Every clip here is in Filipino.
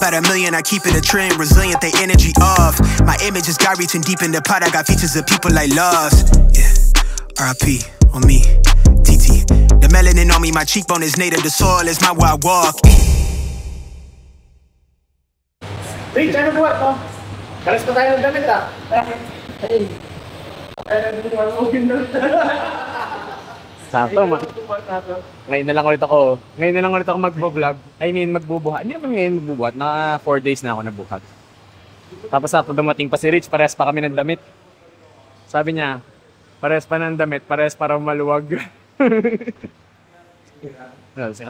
About a million, I keep it a trillion, resilient, they energy off. My image is God reaching deep in the pot, I got features of people I lost. Yeah, R.I.P. on me, TT. The melanin on me, my cheekbone is native, the soil is my where I walk. Rich, ano buhat mo? Kalas pa tayo ng damit ah. Ay. Sakto, ngayon na lang ulit ako mag-vlog. I mean, magbubuhat. Hindi naman ngayon magbubuhat. Naka 4 days na ako nabuhat. Tapos ako dumating pa si Rich, parehas pa kami ng damit. Sabi niya, parehas pa ng damit, parehas para maluwag.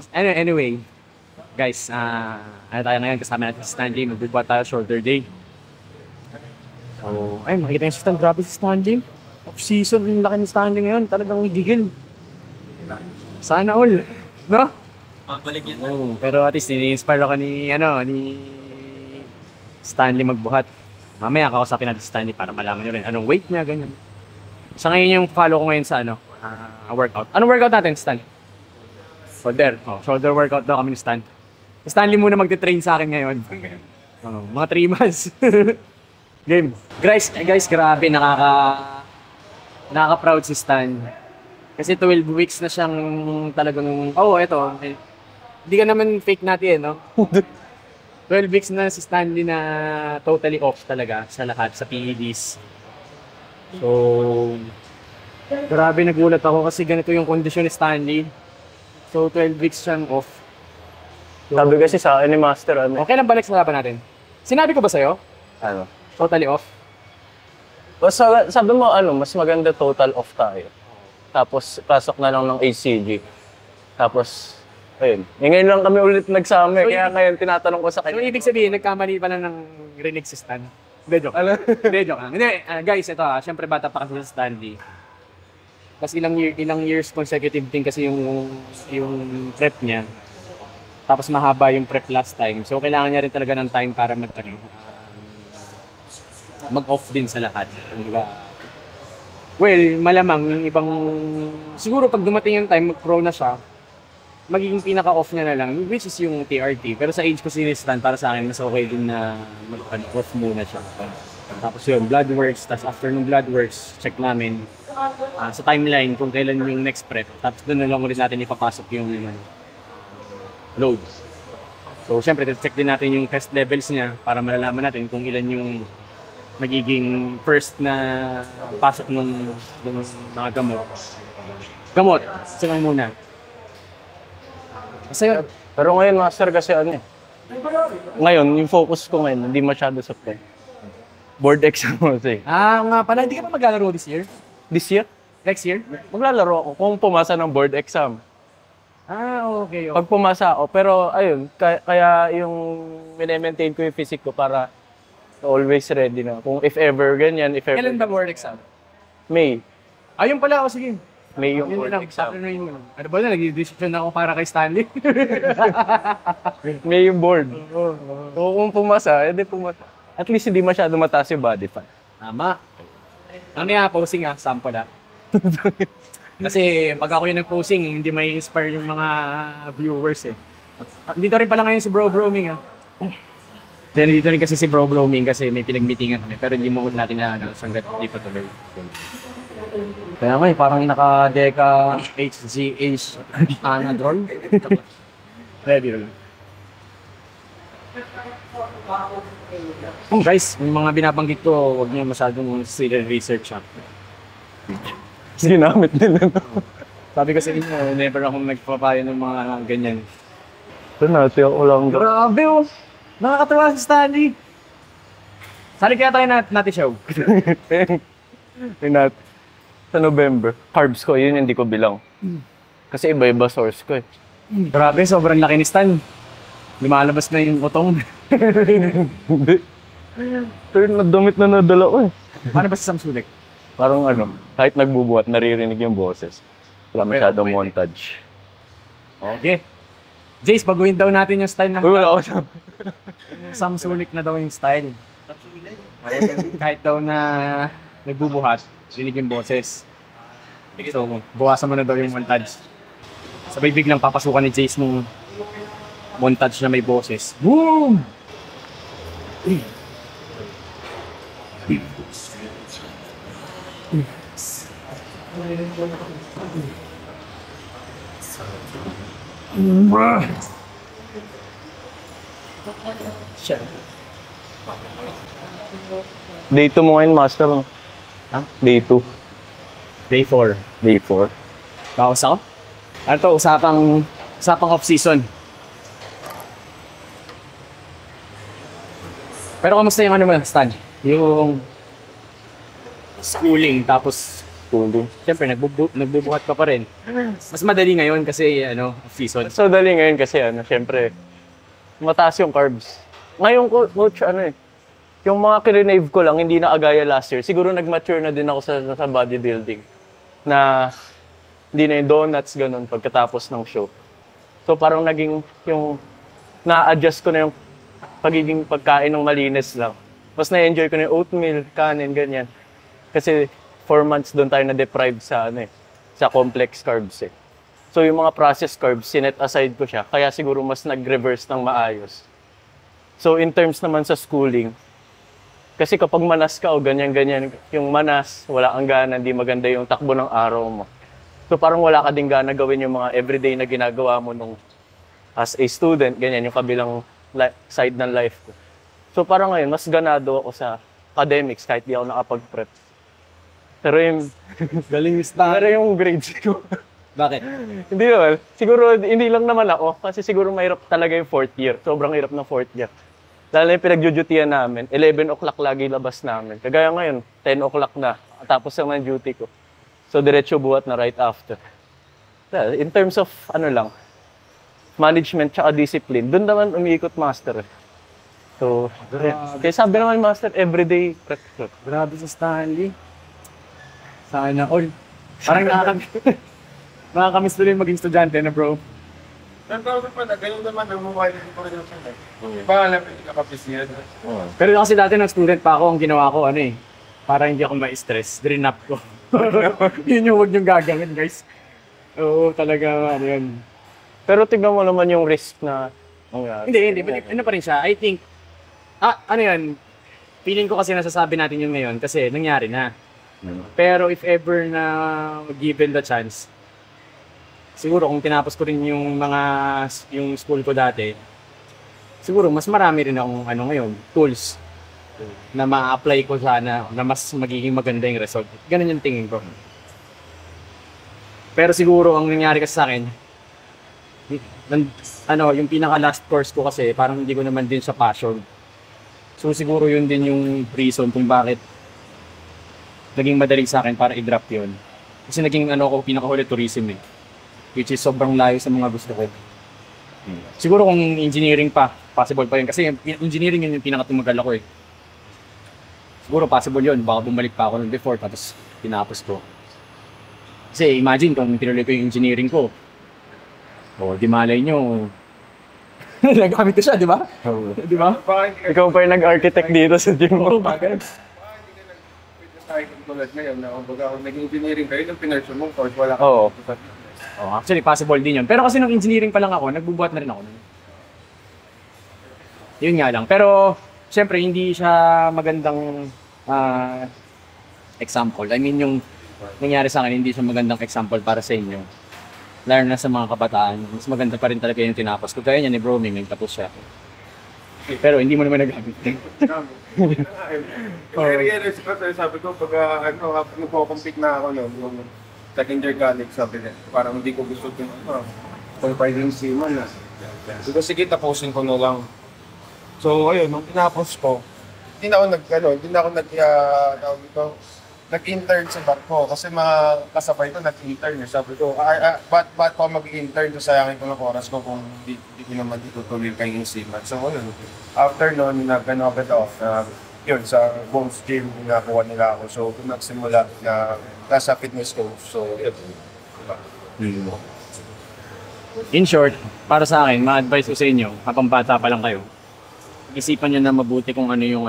Anyway, guys, ano tayo ngayon? Kasama natin si Stanley. Magbubuhat tayo shoulder day. So, ay, makikita yung si Stan. Grabe si Stanley. Off-season, yung laki ni Stanley ngayon. Talagang gigil. Sana all, no? Pagbalik yan. Pero at least, ini-inspire ako ni Stanley magbuhat. Mamaya kakausapin natin si Stanley para malaman nyo rin anong weight niya, ganyan. Sa ngayon yung follow ko ngayon sa workout. Anong workout natin, Stan? Shoulder. Shoulder workout daw kami ni Stan. Stanley muna magte-train sa akin ngayon. Mga 3 months. Game. Guys, grabe, nakaka-proud si Stan. Kasi 12 weeks na siyang talagang, eto. Hindi ka naman fake natin, no? 12 weeks na si Stanley na totally off talaga sa lahat, sa PEDs. So, grabe nagulat ako kasi ganito yung kondisyon ni Stanley. So, 12 weeks siyang off. So, sabi kasi sa akin ni Master, okay lang balik sa laban natin. Sinabi ko ba sa'yo? Ano? Totally off? Sabi mo, mas maganda total off tayo. Tapos, pasok na lang ng ACG. Tapos, ayun. Ngayon lang kami ulit nagsama. So, kaya ngayon tinatanong ko sa kanya. So, ibig sabihin, nagkamali pala ng rinig si Stan? Hindi, joke. Hindi, joke lang. Hindi, guys, ito syempre bata pa kasi sa Stanley. Kasi ilang years consecutive din kasi yung prep niya. Tapos mahaba yung prep last time. So, kailangan niya rin talaga ng time para mag-off din sa lahat. Diba? Well, malamang yung ibang... Siguro pag dumating yung time, mag-pro na siya, magiging pinaka-off niya na lang, which is yung TRT. Pero sa age ko si Stan, para sa akin, mas okay din na mag-off muna siya. Tapos yun, blood works. Tapos after ng blood works, check namin sa timeline kung kailan yung next prep. Tapos doon na lang ulit natin ipapasok yung load. So, syempre, check din natin yung test levels niya para malalaman natin kung ilan yung magiging first na pasok ng mga gamot. Gamot, sila muna. Kasi, pero ngayon, Master, kasi ngayon, yung focus ko ngayon, hindi masyado sa play. Board exam kasi. nga pala, hindi ka pa maglalaro this year? This year? Next year? Maglalaro ako kung pumasa ng board exam. Okay. Pag pumasa ako, pero ayun, kaya yung mini-maintain ko yung physique ko para always ready na. Kung if ever ganyan, if ever. Kailan ba board exam? May. Ayun pala ako, sige. May yung board lang, exam. Ano ba na, nag-decision ako para kay Stanley? May yung board. So kung pumasa, edi pumasa. At least hindi masyado mataas yung body fat. Tama. Ano nga, posing sample Kasi pag ako yung nag-posing, hindi may inspire yung mga viewers eh. Dito rin pala ngayon si Bro Broming Dito rin kasi si Bro Broming kasi may pinag-meetingan kami. Pero hindi mo natin na sanggat hindi pa tuloy. Kaya nga parang naka-Deca HGH Anadrol. Ready lang. Guys, yung mga binabanggit ko, huwag niyo masyadong research Ginamit nila. Sabi kasi niyo, never akong nagpapayo ng mga ganyan. Ito natin ako lang. Grabe nakakatawa si Stanley. Sali kaya tayo natin show. Sa November. Carbs ko, yun hindi ko bilang. Kasi iba-iba source ko eh. Grabe, sobrang laki ni Stan. Lumalabas na yung utong. Hindi. Pero nadamit na nadala ko eh. Paano ba sa Samsung? Parang kahit nagbubuhat, naririnig yung boses. Wala masyadong montage. Okay. Jace, baguhin daw natin yung style ng... Uy, wala ako sabi. Samsung na daw yung style. Kahit daw na nagbubuhat, rinig yung boses. So, buwasan mo na daw yung montage. Sabay biglang papasukan ni Jace nung montage na may boses. Boom! Day 2 mo ngayon, master. Ha? Day 2. Day 4. Day 4. Bawas ako? Ano to, usapang off-season. Pero kamusta yung ano mo, Stan? Yung schooling, tapos siyempre nagbubuhat ka pa rin. Mas madali ngayon kasi ano, off-season. So, dali ngayon kasi, syempre, mataas yung carbs. Ngayon, coach, yung mga kirinave ko lang, hindi na agaya last year. Siguro nag-mature na din ako sa bodybuilding. Na hindi na yung donuts, ganun, pagkatapos ng show. So, parang naging yung na-adjust ko na yung pagiging pagkain ng malinis lang. Mas na-enjoy ko na yung oatmeal, kanin, ganyan. Kasi 4 months doon tayo na-deprive sa, sa complex carbs eh. So, yung mga processed carbs, sinet aside ko siya. Kaya siguro mas nag-reverse ng maayos. So, in terms naman sa schooling, kasi kapag manas ka o ganyan-ganyan, yung manas, wala kang gana, hindi maganda yung takbo ng araw mo. So parang wala ka din gana gawin yung mga everyday na ginagawa mo nung as a student, ganyan yung kabilang side ng life ko. So parang ngayon, mas ganado ako sa academics kahit di ako nakapag-prep. Pero yung, Galing Stan. pero yung grades ko, Bakit? hindi naman. Siguro, hindi lang naman ako. Kasi siguro mahirap talaga yung 4th year. Sobrang hirap ng 4th year. Lalo yung pinag-duty namin, 11 o'clock lagi labas namin. Kagaya ngayon, 10 o'clock na. Tapos naman duty ko. So, diretso buhat na right after. In terms of, management tsaka discipline, doon naman umiikot master. So, kaya sabi naman master, everyday prep. Grabe sa Stanley. Sana all. Parang nakakamiss tuloy maging estudyante na bro. Nagkaroon pa na, ganyan naman ang mobile ko rin yung sunod. Iba alam, hindi nakapisiyan. Pero kasi dati ng student pa ako, ang ginawa ko para hindi ako ma-stress, drain up ko. Yun yung huwag niyong gagawin guys. Oo, talaga yun. Pero tignan mo naman yung risk na Hindi. Ano pa rin siya, I think, feeling ko kasi nasasabi natin yun ngayon kasi nangyari na. Pero if ever na given the chance, siguro kung tinapos ko rin yung school ko dati, siguro mas marami rin akong ngayon, tools na ma-apply ko sana na mas magiging maganda yung result. Ganun yung tingin ko. Pero siguro ang nangyari kasi sa akin, yung pinaka last course ko kasi parang hindi ko naman din sa passion. So siguro yun din yung reason kung bakit naging madali sa akin para i-drop yun. Kasi naging pinakahuli tourism which is sobrang layo sa mga gusto ko. Siguro kung engineering pa, possible pa yun. Kasi engineering yun yung pinakatumagal ako Siguro possible yun. Baka bumalik pa ako nun before tapos tinapos ko. Kasi imagine kung tinuloy ko yung engineering ko. Di malay nyo. Nagamit ko siya, di ba? Oo. Di ba? Ikaw pa yung nag-architect dito sa gym mo. Bakit? Tulad ngayon na kung nag-engineering kayo, nung pinursue mong course, wala ka. Oo. Actually, possible din yun. Pero kasi nung engineering pa lang ako, nagbubuhat na rin ako. Yun nga lang. Pero, syempre, hindi siya magandang example. I mean, yung nangyari sa akin, hindi siya magandang example para sa inyo. Lalo na sa mga kabataan. Mas maganda pa rin talaga yung tinapos ko. Kaya niya ni Broming, nagtapos siya. Pero hindi mo naman nagamit. I-realize ko, sabi ko, pag nagpo-compete na ako, yung second year college, sabi niya, parang hindi ko gusto yung confiding seaman na. So, sige, tapusin ko na lang. So, ayun, nung tinapos ko, hindi na ako nag-intern sa barko kasi mga kasabay ko nag-intern. Sabi ko, ba't ko mag-intern? Sayangin ko ng oras ko kung hindi ko naman itutuloy kayong seaman. So, ayun, after nun, nag-off yun, sa Bones Gym, nakuha nila ako. So, kung nagsimula na nasa fitness coach. So, yun. In short, para sa akin, ma-advise ko sa inyo, habang bata pa lang kayo, isipan nyo na mabuti kung ano yung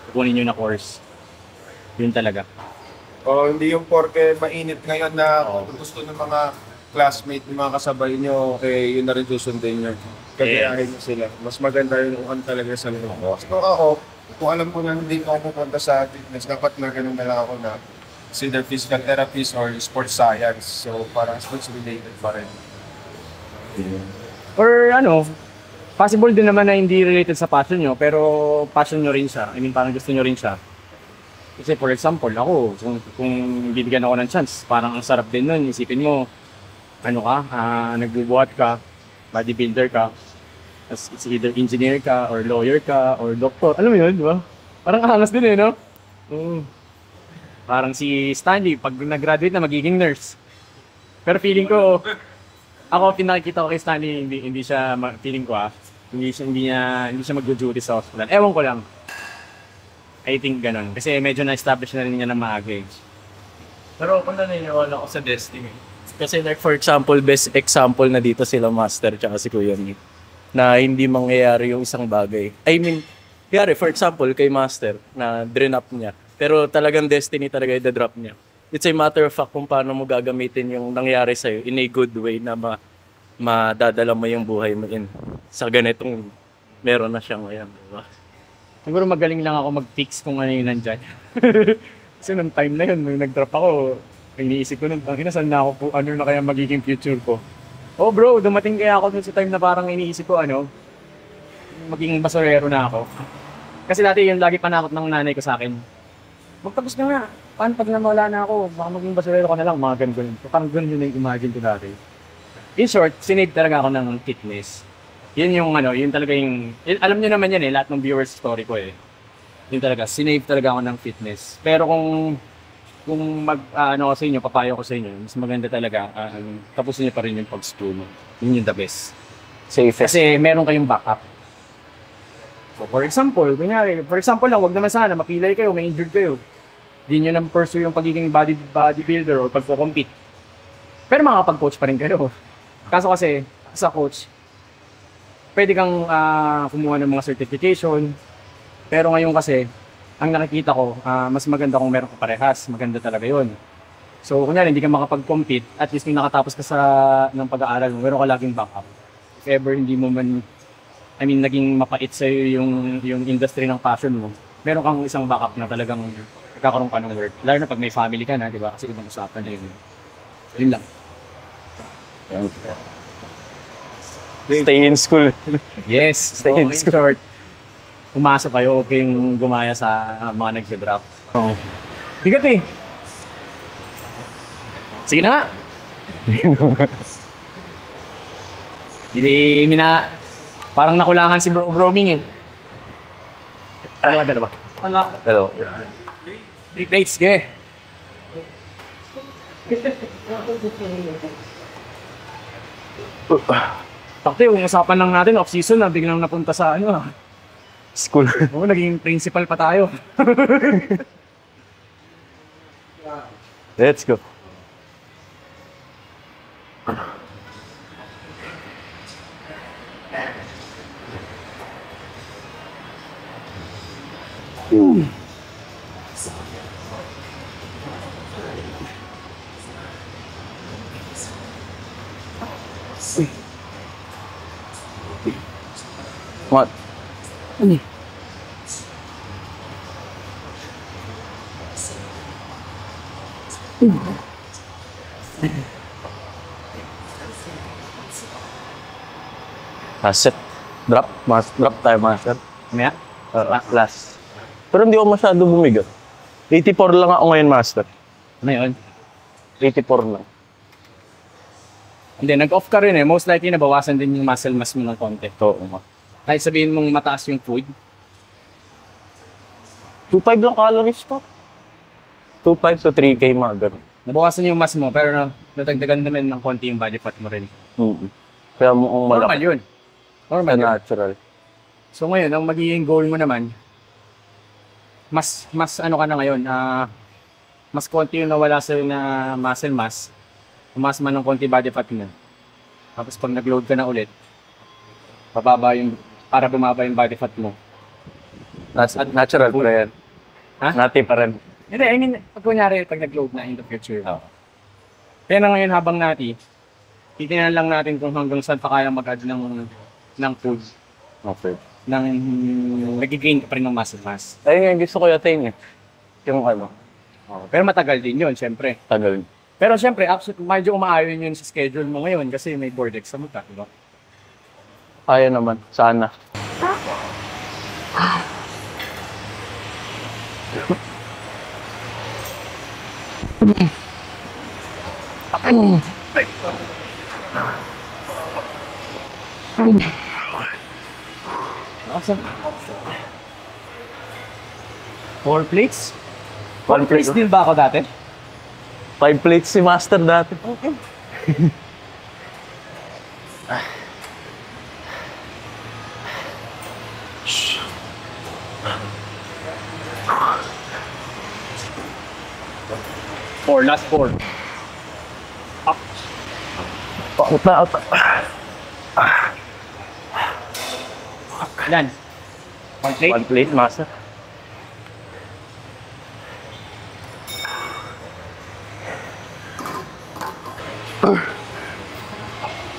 kukunin nyo na course. Yun talaga. Hindi yung porke mainit ngayon na gusto ng mga classmate, yung mga kasabay nyo, eh, yun na rin susundin nyo. Kagayahin nyo sila. Mas maganda yung kung ano talaga sa loob ko. So ako, kung alam ko na hindi ako pupunta sa fitness, dapat na ganun na lang ako na either physical therapist or sports science. So parang sports related pa rin. Or ano, possible din naman na hindi related sa passion nyo, pero passion nyo rin siya. I mean, parang gusto nyo rin siya. Kasi for example, ako, kung bibigyan ako ng chance, parang ang sarap din nun. Isipin mo, ano ka, nagbubuhat ka, bodybuilder ka, it's either engineer ka, or lawyer ka, or doctor. Alam mo yun, di ba? Parang angas din eh, no? Parang si Stanley, pag nag-graduate na, magiging nurse. Pero feeling ko, ako pinakikita ko kay Stanley, hindi siya, feeling ko hindi siya mag-duty sa hospital. Ewan ko lang. I think ganun. Kasi medyo na-establish na rin niya ng maaga eh. Pero kung naniniwala ko sa destiny. Kasi like for example, best example na dito sila Master tsaka si Kuya Nick. Na hindi mangyayari yung isang bagay. I mean, kaya for example, kay Master na drenap niya. Pero talagang destiny talaga yung drop niya. It's a matter of fact kung paano mo gagamitin yung nangyari sa'yo in a good way na madadala mo yung buhay mo in sa ganitong meron na siya ngayon. Diba? Siguro magaling lang ako mag-fix kung ano yung nandyan. Kasi nung time na yun, nung nag-drop ako, iniisip ko nung, saan na ako po, ano na kaya magiging future ko. Oh bro, dumating kaya ako dun sa time na parang iniisip ko, magiging basurero na ako. Kasi dati yung lagi panakot ng nanay ko sa akin, magtapos ka nga, paano pag nawala na ako, baka maging basurero ka na lang, mga ganun. So, parang ganun yun yung imagine ko dati. In short, sinave talaga ako ng fitness. Yun yung yun talaga yung, alam nyo naman yan lahat ng viewers story ko Yun talaga, sinave talaga ako ng fitness. Pero kung ko sa inyo, papayo ko sa inyo, mas maganda talaga, tapusin nyo pa rin yung pag-school mo. Yun yung the best. Safest. Kasi meron kayong backup. So for example lang, wag naman sana, mapilay kayo, may injured kayo. Hindi nyo nang pursue yung pagiging bodybuilder o pagpo-compete. Pero makakapag-coach pa rin kayo. Kaso kasi, sa coach, pwede kang kumuha ng mga certification. Pero ngayon kasi, ang nakikita ko, mas maganda kung meron ka parehas. Maganda talaga yun. So, kunyari, hindi ka makapag-compete, at least kung nakatapos ka ng pag-aaral mo, meron ka laging backup. If ever hindi mo man, naging mapait sa'yo yung industry ng passion mo, meron kang isang backup na talagang nagkakaroon ka ng work. Lalo na pag may family ka na, di ba? Kasi ibang usapan na yun. Yun lang. Stay in school. Yes, stay in short. Pumasok kayo, okay yung gumaya sa mga nag-drop. Oo. Bigat eh. Sige na nga. Hindi, parang nakulangan si Broming eh. Dalawa. Hello. 3 plates, sige. Takto yung usapan lang natin, off-season na biglang napunta sa School. Oo, naging principal pa tayo. Let's go. What? Set. Drop tayo, master. Maya? Last. Pero hindi ako masyado bumigat. 84 lang ako ngayon, master. Ano yun? 84 lang. Hindi, nag-off ka rin Most likely nabawasan din yung muscle mass mo ng konti. Oo. Kahit sabihin mong mataas yung food. 2.5 lang calories pa. 2.5 to 3K mga ganun. Nabawasan yung mass mo, pero natagdagan naman ng konti yung body fat mo rin. Kaya mukhang malaki. Normal yun. Normal yun. Natural. So ngayon, ang magiging goal mo naman, mas ka na ngayon, mas konti yung nawala sa'yo na muscle mass, umas man ng konti body fat mo. Tapos pag nag-load ka na ulit, para bumaba yung body fat mo. Natural pa rin. Ha? Nati pa rin. Hindi, pag kunyari, pag nag-load na in the future. Kaya na ngayon habang nati, titingnan lang natin kung hanggang saan pa kaya mag-add ng food. Okay. Nag-gain ka pa rin ng muscle mass. Ayun nga, gusto ko yatain eh. Yung ano, Pero matagal din yun, syempre. tagal. Pero syempre, actually, medyo umaayon yun sa schedule mo ngayon kasi may board exam ka, di ba? Kaya naman, sana. Awesome. 4 plates? 1 plate. Plates din ba ako dati? 5 plates si Master dati. Okay. Four, last 4. Out na, out na. Ilan? 1 plate? 1 plate, Master.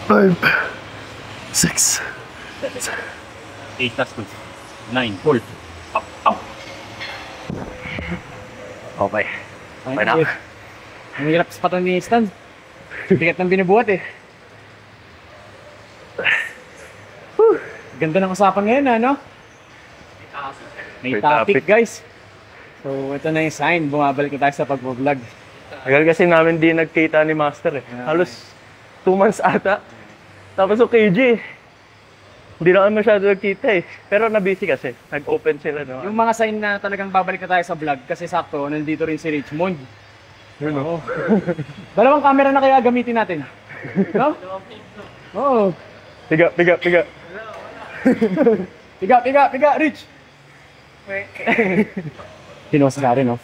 Five, 6. 8 plus 2. 9. Full. Okay. Okay na. Ang hirap sa pato ni Stan. Bigat ng binubuhat eh. Ganda ng usapan ngayon, ano? May May topic, topic. guys. So, ito na yung sign. Bumabalik na tayo sa pag-vlog. Tagal kasi namin di nagkita ni Master eh. Halos 2 months ata. Tapos yung KG, hindi na kami masyado nagkita eh. Pero na-busy kasi. Nag-open sila, no? Yung mga sign na talagang babalik na tayo sa vlog kasi sakto, nandito rin si Richmond. Yun, no? Dalawang camera na kaya gamitin natin. No? Oo. Piga. Piga, Rich! Pinost na rin, no?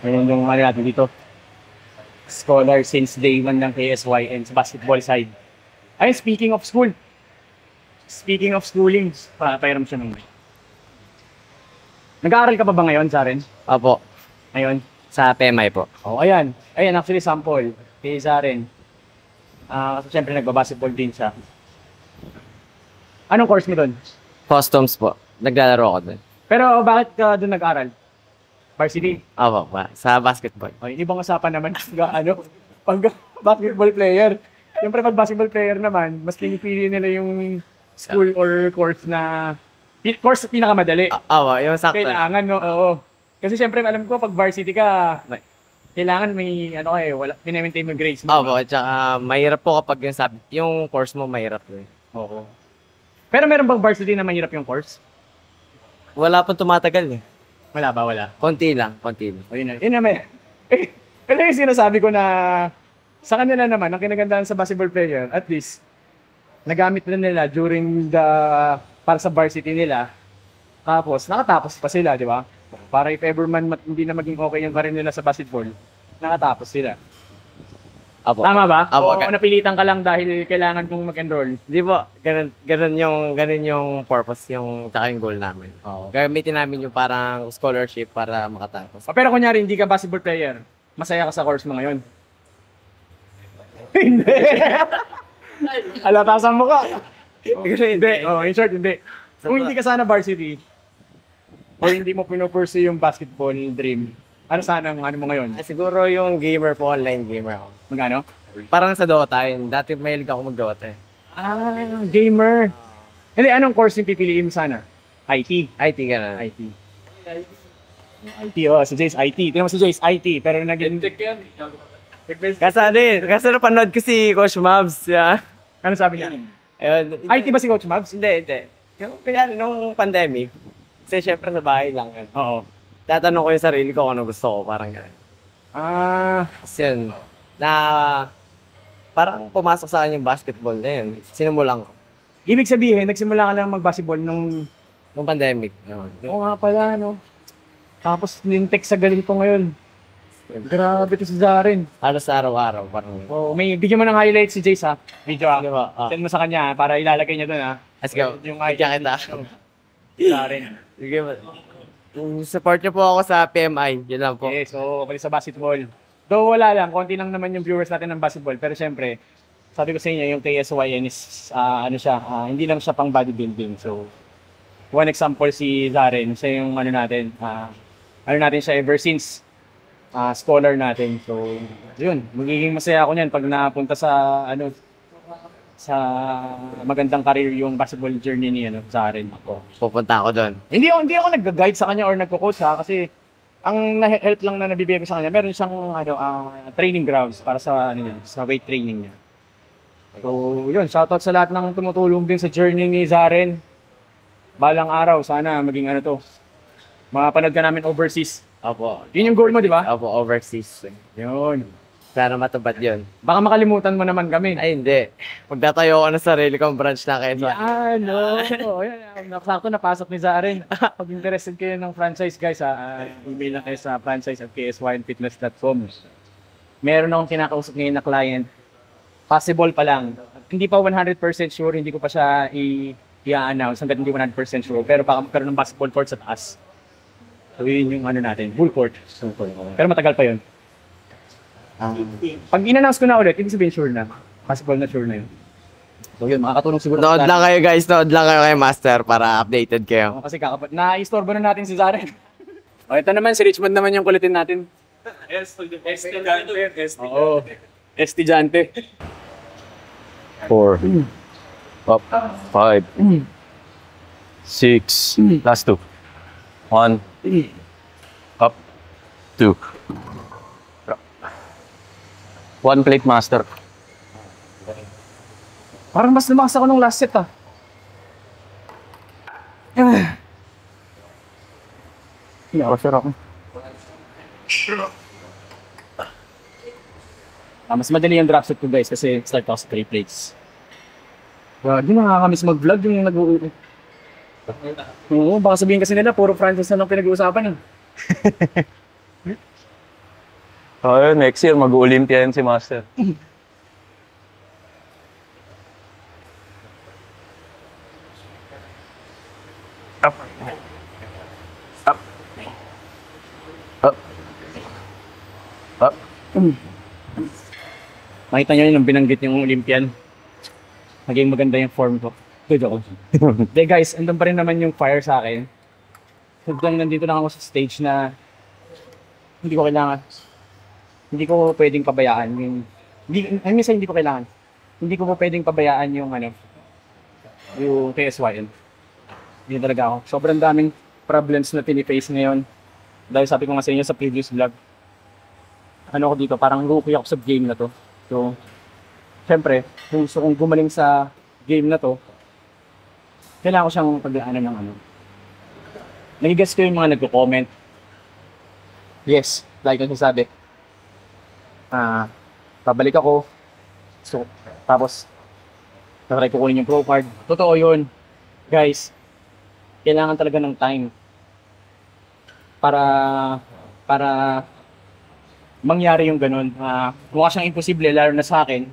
Ngayon yung ano natin dito. Scholar since day 1 ng KSYN sa basketball side. Ayun, speaking of school. Speaking of schooling, pairam siya nung Nag-aaral ka pa ba ngayon, Saren? Opo, Ngayon? sa PMI po. Oh, ayan. Ayan, actually, sample. Kay Saren. Kasi syempre nagbabasketball din siya. Anong course mo doon? Customs po. Naglalaro ako doon. Pero bakit ka doon nag-aral? Varsity? Opo, sa basketball. Okay, ibang usapan naman pag basketball player. Siyempre pag basketball player naman, mas pinipili nila yung school or course na pinakamadali. Opo, yung sakto. Kailangan, no? Oo. Kasi siyempre alam ko pag varsity ka, kailangan may wala pina-maintain mo grades mo. Opo, at saka mahirap po kapag yung course mo mahirap eh. Oo. Pero meron bang varsity na mahirap yung course? Wala pong tumatagal eh. Wala ba? Wala. Konti lang. O yun na may. Pero yung sinasabi ko na sa kanila naman, ang kinagandahan sa basketball player, at least, nagamit na nila during para sa varsity nila. Tapos, nakatapos pa sila, di ba? Para if ever man hindi na maging okay yung career nila sa basketball, nakatapos sila. Opo. Tama ba? Opo. O napilitan ka lang dahil kailangan mong mag-enroll? Di po, ganun yung purpose, yung tsaka yung goal namin. Oo. Gamitin namin yung parang scholarship para makatapos. Pero kunyari, hindi ka basketball player, masaya ka sa course mo ngayon? Hindi! Alatasan mo ka! Hindi. Oh, in short, hindi. Kung hindi ka sana varsity, o hindi mo pinupursue yung basketball dream, ano sana ang ano mo ngayon? Siguro yung gamer po, online gamer ako. Magano? Parang sa Dota yun. Dati mahilig ako mag-Dota eh. Gamer. Hindi, anong course yung pipiliin mo sana? IT. IT ka na. IT. IT, si Jace IT. Tingnan mo si Jace IT, pero naging... Kasi napanood ko si Coach Mavs. Yeah. Ano sabi niya? Ayun. IT ba si Coach Mavs? Hindi. Kaya nung pandemic, kasi syempre sa bahay lang. Oo. Tatanong ko yung sarili ko kung ano gusto ko, parang gano'n. Kasi yun, parang pumasok sa akin yung basketball na yun. Sinimulan ko. Ibig sabihin, nagsimula ka lang mag-basketball nung... Nung pandemic. Oo nga pala, no? Tapos, nintek sa ganito ngayon. Grabe to si Zaren. Halos sa araw-araw, parang. Oh, may bigyan mo ng highlights si Jace, ha? Video, ha? Di ba? Send mo sa kanya, para ilalagay niya doon, ha? Let's go. Yung Bigyan kita. Zaren. Sige ba? Support niyo po ako sa PMI. Yun lang po. Okay, so, balik sa basketball. Though wala lang, konti lang naman yung viewers natin ng basketball. Pero syempre, sabi ko sa inyo, yung KSYN is, ano siya, hindi lang siya pang bodybuilding. So, one example si Zaren, siya yung ano natin, ano natin siya ever since, scholar natin. So, yun, magiging masaya ako niyan pag napunta sa, ano, sa magandang career yung basketball journey ni Zaren ako. Pupunta ako doon. Hindi ako nag-guide sa kanya or nagko-coach kasi ang help lang na nabibigay ko sa kanya, meron siyang training grounds para sa sa weight training niya. So, yun, shoutout sa lahat ng tumutulong din sa journey ni Zaren. Balang araw, sana maging to. Mapanood ka namin overseas. Opo. Yun yung goal mo, di ba? Opo, overseas. Yun. Sana matupad yun. Baka makalimutan mo naman kami. Ay, hindi. Magtatayo ako ng sarili kong branch na kayo. Yan. Sakto napasok ni Zaren. Pag interested kayo ng franchise, guys, email lang kayo sa franchise@ksynfitness.com. Meron akong kinakausap ngayon na client. Possible pa lang. Hindi pa 100% sure, hindi ko pa siya i-announce hanggat hindi 100% sure. Pero baka magkaroon ng basketball court sa taas. So yun yung natin, full court. Pero matagal pa yun. Pag in-announce ko na ulit, ibig sabihin sure na. Basketball na sure na yun. So yun, makakatulong siguro. Nood lang kayo guys, nood lang kayo kay Master para updated kayo. Kasi na-istorbo na natin si Zaren. O ito naman, si Richmond naman yung kulitin natin. Oo. Estudyante. 4. Up. 5. 6. Last 2. 1. Up. 2. 1 plate master. Parang mas lumakas ako nung last set Hindi ako sure ako. Mas madali yung drop set ko guys kasi start ako sa 3 plates. Di nakakamiss mag-vlog yung nag-uuwi. Oo, baka sabihin kasi nila puro franchise na lang pinag-uusapan Next year mag-Olympia yan si Master. Up. Up. Up. Up. Makita nyo yun nung binanggit yung Olympian. Naging maganda yung form ko. Tudo ko. De guys, andun pa rin naman yung fire sa akin. Hanggang nandito lang ako sa stage na hindi ko kailangan. Hindi ko pwedeng pabayaan yung hindi ko kailangan. Hindi ko pwedeng pabayaan yung yung KSYN. Hindi talaga ako. Sobrang daming problems na tiniface ngayon. Dahil sabi ko nga sa inyo sa previous vlog, ako dito, parang rookie ako sa game na to. So, syempre, kung gusto kong gumaling sa game na to, kailangan ko siyang pagdaanan ng Nag-guess ko yung mga nagko-comment. Yes, like ang sabi. Pabalik ako. So, tapos, nakatry ko kunin yung pro card. Totoo yun. Guys, kailangan talaga ng time para mangyari yung ganun. Mukha siyang imposible, lalo na sa akin.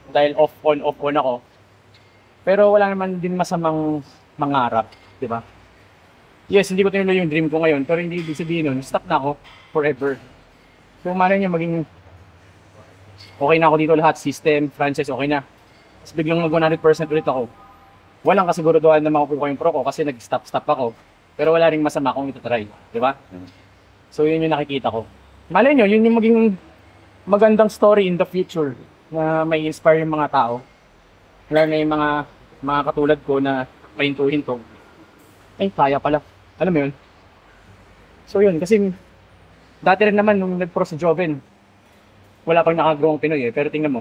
Dahil off on ako. Pero wala naman din masamang mangarap, di ba? Yes, hindi ko tinuloy yung dream ko ngayon, pero hindi ibig sabihin nun, stop na ako forever. So, malay niya maging okay na ako dito lahat, system, franchise, okay na. Tapos biglang mag 100% ulit ako. Walang kasiguraduhan na makukuha yung pro ko kasi nag-stop ako. Pero wala ring masama kung ito-try, di ba? So, yun yung nakikita ko. Malay nyo, yun yung maging magandang story in the future na may inspire yung mga tao. Lalo na yung mga katulad ko na pahinto-hinto. Ay, kaya pala. Alam mo yun? So yun, kasi dati rin naman nung nag-pro sa Joven, wala pang nakagrowang Pinoy pero tingnan mo,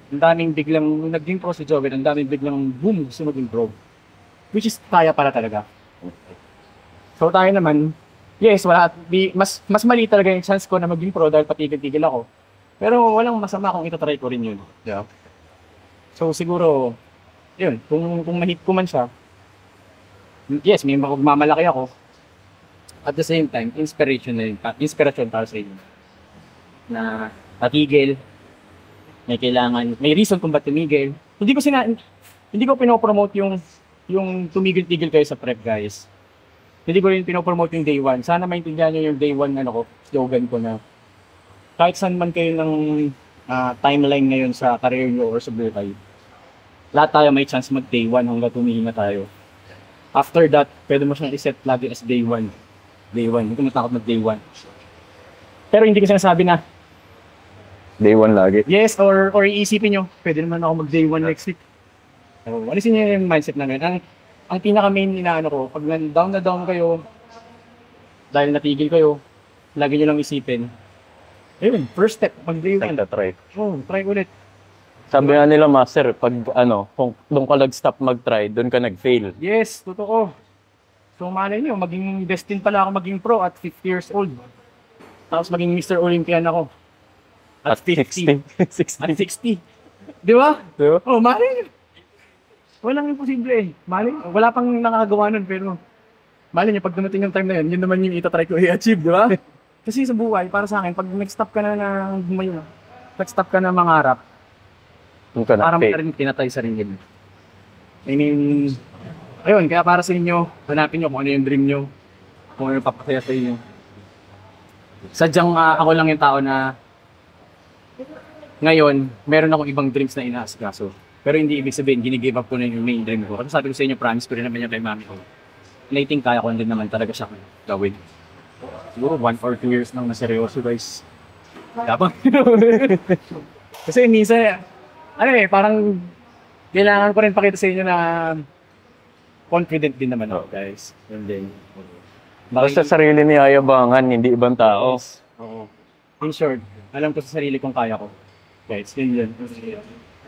ang daming biglang, nung naging pro sa Joven, ang daming biglang boom, gusto maging pro. Which is, kaya pala talaga. So tayo naman, yes, mas mali talaga yung chance ko na maging pro dahil patigil-tigil ako. Pero walang masama kung itatry ko rin yun. Yeah. So siguro, yun, kung ma-hit ko man siya, yes, may magmamalaki ako. At the same time, inspiration para sa inyo. Na patigil, may kailangan, may reason kung ba't tumigil. Hindi ko pinopromote yung tumigil-tigil kayo sa prep, guys. Hindi ko rin pinopromote yung day one. Sana maintindihan nyo yung day one slogan ko na kahit saan man kayo timeline ngayon sa career nyo or sa buhay, lahat tayo may chance mag day 1 hanggang tumihinga tayo. After that, pwede mo siyang iset lagi as day 1. Day 1, hindi ko matakot mag day 1. Pero hindi ko sinasabi na, Day 1 lagi. yes, or iisipin nyo, pwede naman ako mag day 1 next week. So, alisin nyo yung mindset na ngayon. Ang pinaka-main inaano ko, pag down na down kayo, dahil natigil kayo, lagi nyo lang isipin, ayun, first step, mag day 1. Try. Oh, try ulit. Sabi nga nila, master, pag kung doon ka nag-stop mag-try, doon ka nag-fail. Yes, totoo. So, malay nyo, maging destined pala ako maging pro at 50 years old. Tapos maging Mr. Olympian ako. At 50. 60. At 60. Di ba? Di ba? Oh, malay nyo. Walang imposible eh. Malay, wala pang nakakagawa nun, pero malay nyo, pag dumating yung time na yun, yun naman yung itatry ko i-achieve, di ba? Kasi sa buhay, para sa akin, pag nag-stop ka na nag-stop ka na mangarap, Doon ka parang nag-fail. ka rin tinatay sa rin. I mean, ayun, kaya para sa inyo, hanapin nyo kung ano yung dream nyo, kung ano yung papasaya sa inyo. Sadyang ako lang yung tao na ngayon, meron akong ibang dreams na inaasikaso. Pero hindi ibig sabihin, gini-give up ko na yung main dream ko. Kasi sabi ko sa inyo, promise ko rin naman yung kay mami ko. And I think kaya ko din naman talaga siya gawin. Siguro 1 or 2 years nang naseryoso guys. Tapang kasi minsan, parang kailangan ko rin pakita sa inyo na confident din naman ako guys. And then, Basta sarili ni ayabangan, hindi ibang tao. Oo. In short, alam ko sa sarili kong kaya ko. Guys, yun.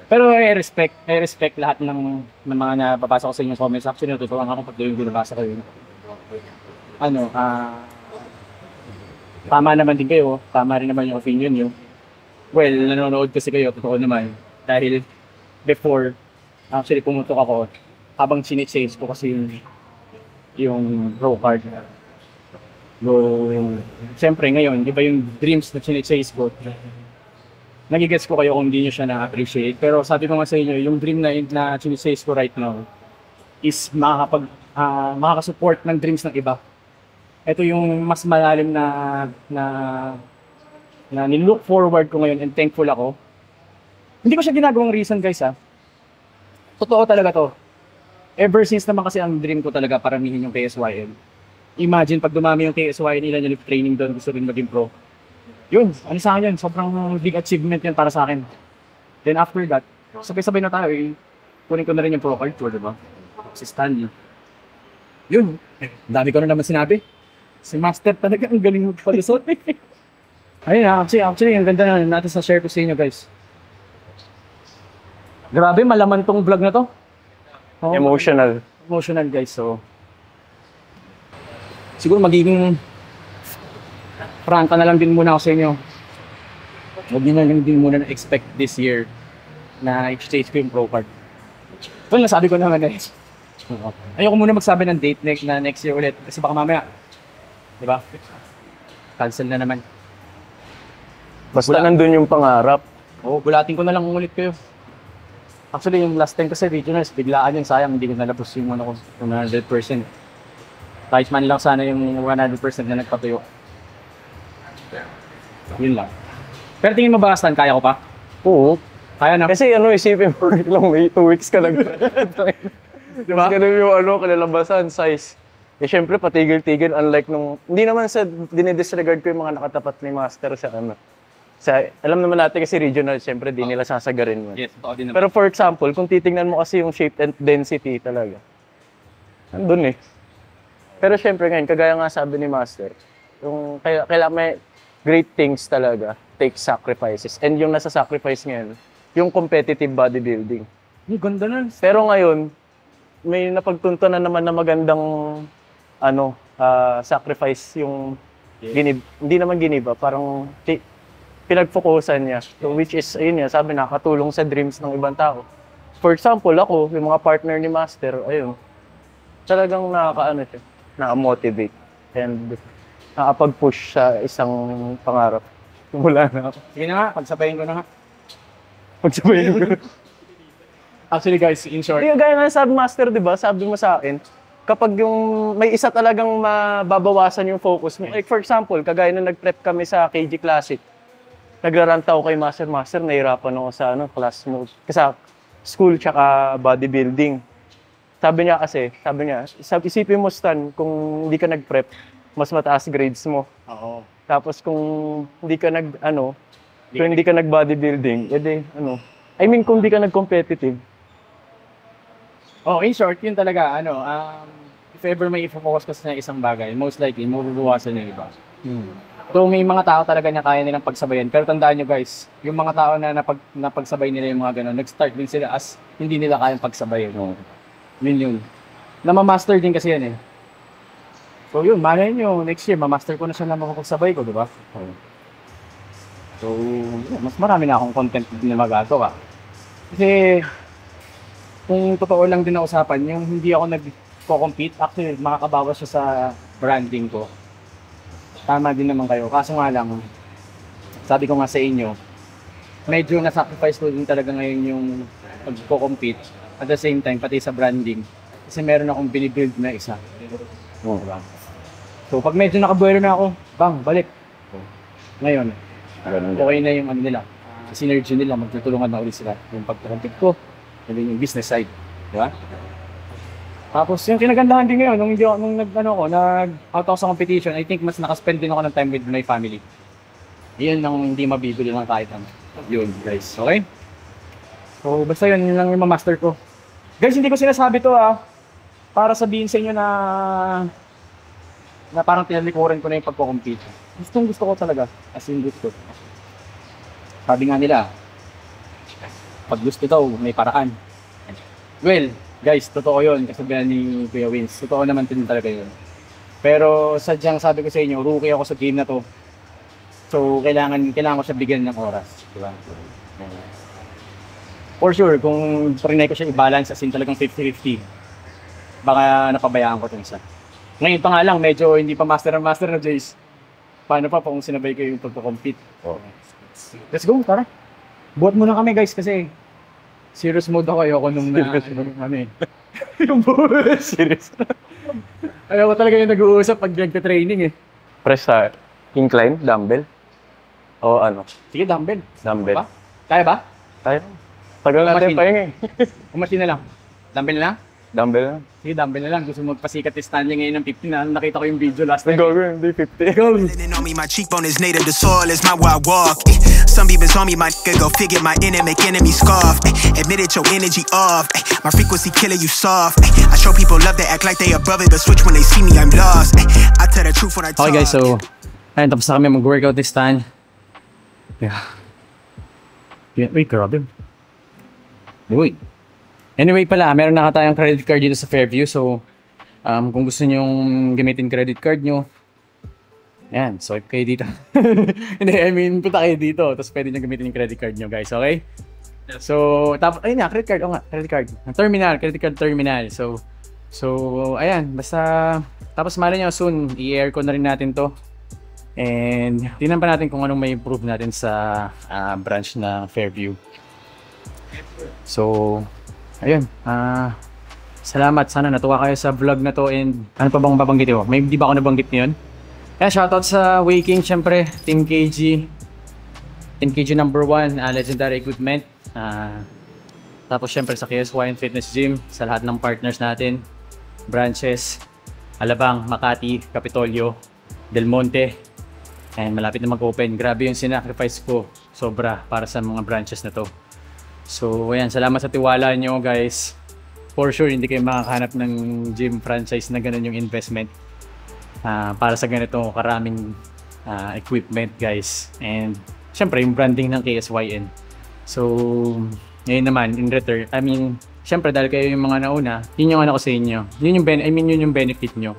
Pero I respect lahat ng mga napapasa ko sa inyo comments. Actually, natutuwa ako pag yung binabasa ko yun. Tama naman din kayo. Tama rin naman yung opinion nyo. Well, nanonood kasi kayo, totoo naman. Dahil before, actually pumutok ako habang chine-chase ko kasi yung pro card. Siyempre ngayon, di ba yung dreams na chine-chase ko, nagigets ko kayo kung hindi nyo siya na-appreciate. Pero sabi ko nga sa inyo, yung dream na chine-chase ko right now is makakasupport ng dreams ng iba. Ito yung mas malalim na nilook forward ko ngayon and thankful ako. Hindi ko siya ginagawang reason guys ha. Totoo talaga to. Ever since naman kasi ang dream ko talaga paramihin yung KSYL. Imagine pag dumami yung KSYL, ilan yung training doon, gusto rin maging pro. Yun, sa akin yun, sobrang big achievement yan para sa akin. Then after that, sabay-sabay na tayo kunin ko na rin yung pro card tour, diba? Si Stanley. Yun, dami ko na naman sinabi. Si Master talaga, ang galing magpalusot. Ayun actually, ang ganda na natin sa share ko sa inyo guys. Grabe, malaman tong vlog na to. Oh, emotional guys, so siguro magiging prangka na lang din muna ako sa inyo. Huwag nyo na lang din muna na-expect this year na exchange ko yung pro card. Well, nasabi ko naman eh. Ayoko muna magsabi ng date na next year ulit kasi baka mamaya, di ba? Cancel na naman. Basta nandun yung pangarap. Oo, bulatin ko na lang ulit kayo. Actually, yung last time kasi regionals, biglaan yung sayang, hindi ko nalabos yung 100%. Kahit man lang sana yung 100% na nagpatuyo. Yun lang. Pero tingin mo ba, Stan, kaya ko pa? Oo. Kaya na. Kasi isipin mo lang, may 2 weeks ka lang. Diba? Ganun yung kalalabasan, size. Syempre, patigil-tigil, unlike nung, hindi naman sa dinidisregard ko yung mga nakatapat ni Master sa alam naman natin kasi regional, syempre, di nila sasagarin mo. Yes, totoo din naman. Pero for example, kung titingnan mo kasi yung shape and density talaga, andun eh. Pero syempre ngayon, kagaya nga sabi ni Master, yung kailangan may great things talaga, take sacrifices. And yung nasa sacrifice ngayon, yung competitive bodybuilding. Ganda na. Pero ngayon, may napagtuntunan naman na magandang sacrifice yung hindi naman giniba, parang pinag-focusan niya. So, which is, ayun niya, sabi nakatulong sa dreams ng ibang tao. For example, ako, yung mga partner ni Master, ayun, talagang naka-motivate and nakapag-push sa isang pangarap. Wala na ako. Sige na nga, pagsabayin ko na nga. Pagsabayin ko. Actually guys, in short. Gaya nga sabi Master, di ba? Sabi mo sa akin, kapag yung may isa talagang mababawasan yung focus mo. Like for example, kagaya nung nag-prep kami sa KG Classic, nagrarant ako kay Master, nahirapan ako sa class mode. Kasi school tsaka bodybuilding. Sabi niya, isipin mo Stan, kung hindi ka nag-prep, mas mataas grades mo. Oo. Tapos kung hindi ka hindi ka nag-bodybuilding, edi I mean kung hindi ka nag-competitive. Oh, in short, yun talaga, if ever may i-focus ka sa isang bagay, most likely, mabubuwasan yung iba. So, may mga tao talaga na kaya nilang pagsabayan. Pero tandaan nyo guys, yung mga tao na napagsabay nila yung mga ganun, nag-start din sila as hindi nila kayang pagsabayan. Yun. Namamaster din kasi yan eh. So yun, malay nyo, next year, mamaster ko na siya na mapapagsabay ko, di ba? So, mas marami na akong content na magagawa. Kasi, kung totoo lang din na usapan, yung hindi ako nag-compete, actually, makakabawas siya sa branding ko. Tama din naman kayo. Kaso nga lang, sabi ko nga sa inyo, medyo na-sacrifice ko din talaga ngayon yung pag-compete. At the same time, pati sa branding. Kasi meron akong binibuild na isa. Diba? So, pag medyo nakabuelo na ako, balik. Ngayon, okay na yung nila. Synergy nila, magtutulungan na ulit sila. Yung pag-compete ko, and then yung business side. Diba? Tapos yung kinagandahan din ngayon, nung nag-out ako sa competition, I think mas nakaspend din ako ng time with my family. Yun ang hindi mabibili ng kahit ano. Yun guys, okay? So basta yun lang yung master ko. Guys, hindi ko sinasabi to para sabihin sa inyo na parang tinalikuran ko na yung pagko-compete. Gusto ko talaga, as in gusto. Sabi nga nila, pag gusto daw, may paraan. Well, guys, totoo yun, kasabihan ni Kuya Wins. Totoo naman din talaga yun. Pero sadyang sabi ko sa inyo, rookie ako sa game na to. So, kailangan ko siya bigyan ng oras. Diba? For sure, kung trinay ko siya i-balance as in talagang 50-50, baka napabayaan ko itong isa. Ngayon pa nga lang, medyo hindi pa master na Jace. Paano pa kung sinabay ko yung pagpo-compete? Let's go, tara. Buhat muna kami guys kasi serious mode ako. Ayoko nung yung buhat. Serious. Ayoko talaga yung nag-uusap pag nagka-training eh. Press sa incline, dumbbell. O Sige, dumbbell. Dumbbell. Ba? Kaya ba? Tayo. Tagal natin pa yun eh. Umasin na lang. Dumbbell na lang? Dumbbell na. Sige, dumbbell na lang. Gusto mo magpasikat yung Stanley ngayon ng 50 na. Nakita ko yung video last time. Go, hindi 50. Go! Melanin on me, my cheekbone is native, the soil is my where I walk. Some beavers on me, my nigga, go figure my inner make enemy scoff. Admit it, your energy off. My frequency killer, you soft. I show people love that act like they above it, but switch when they see me, I'm lost. I tell the truth when I talk. Okay guys, so ayun, tapos na kami mag-workout this time. Yeah. Wait, grabe. Wait. Anyway pala, meron na tayong credit card dito sa Fairview. So, kung gusto nyong gamitin credit card nyo, yan, swipe kayo dito. Hindi, I mean, punta kayo dito. Tapos pwede nyo gamitin yung credit card nyo, guys. Okay? So, tapos, ayun na, credit card. O nga, credit card. Credit card terminal. So, ayan, basta, tapos mali nyo, soon, i-air ko na rin natin to. And, tingnan pa natin kung anong may improve natin sa branch na Fairview. So, ayun, salamat. Sana natuwa kayo sa vlog na to. And ano pa bang babanggit mo? May di ba ako nabanggit niyon? Kaya shoutout sa Waking, syempre, Team KG. Team KG number 1, legendary equipment. Tapos syempre sa KSY Fitness Gym, sa lahat ng partners natin, branches, Alabang, Makati, Capitolio, Del Monte, and malapit na mag-open. Grabe yung sinacrifice ko, sobra, para sa mga branches na to. So ayan, salamat sa tiwala nyo guys. For sure, hindi kayo makakahanap ng gym franchise na ganun yung investment para sa ganito karaming equipment guys. And syempre yung branding ng KSYN. So ngayon naman, in return, I mean, syempre dahil kayo yung mga nauna, yun yung ano ko sa inyo. Yun yung benefit nyo.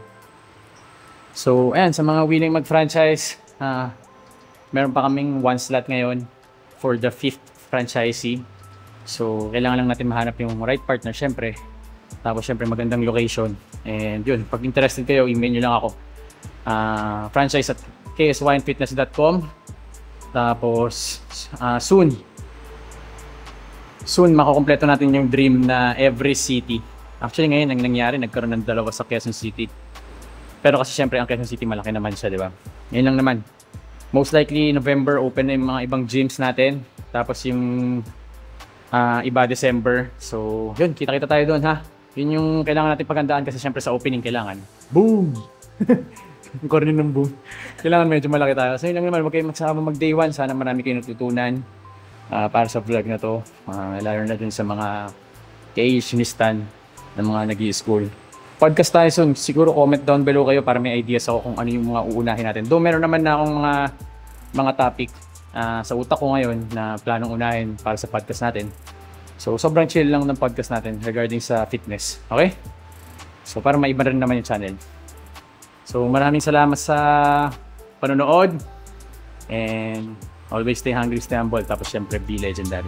So ayan, sa mga willing mag-franchise, meron pa kaming 1 slot ngayon for the 5th franchisee. So, kailangan lang natin mahanap yung right partner, syempre. Tapos, syempre, magandang location. And yun, pag interested kayo, email nyo lang ako. franchise@ksynfitness.com. Tapos, soon, makukompleto natin yung dream na every city. Actually, ngayon, ang nangyari, nagkaroon ng 2 sa Quezon City. Pero kasi, syempre, ang Quezon City, malaki naman siya, di ba? Ngayon lang naman. Most likely November open na yung mga ibang gyms natin. Tapos yung iba December. So yun, kita-kita tayo doon ha. Yun yung kailangan natin paghandaan kasi syempre sa opening kailangan. Boom! Yung corner ng boom. Kailangan medyo malaki tayo. So yun lang naman, huwag kayong magsama mag day one. Sana marami kayong natutunan para sa vlog na to. Lalo na dun sa mga creationistan ng mga nag-i-school. Podcast tayo soon. Siguro comment down below kayo para may ideas ako kung ano yung mga uunahin natin. Though meron naman na akong mga topic sa utak ko ngayon na planong unahin para sa podcast natin. So sobrang chill lang ng podcast natin regarding sa fitness. Okay? So para maiba rin naman yung channel. So maraming salamat sa panonood. And always stay hungry, stay humble. Tapos syempre be legendary.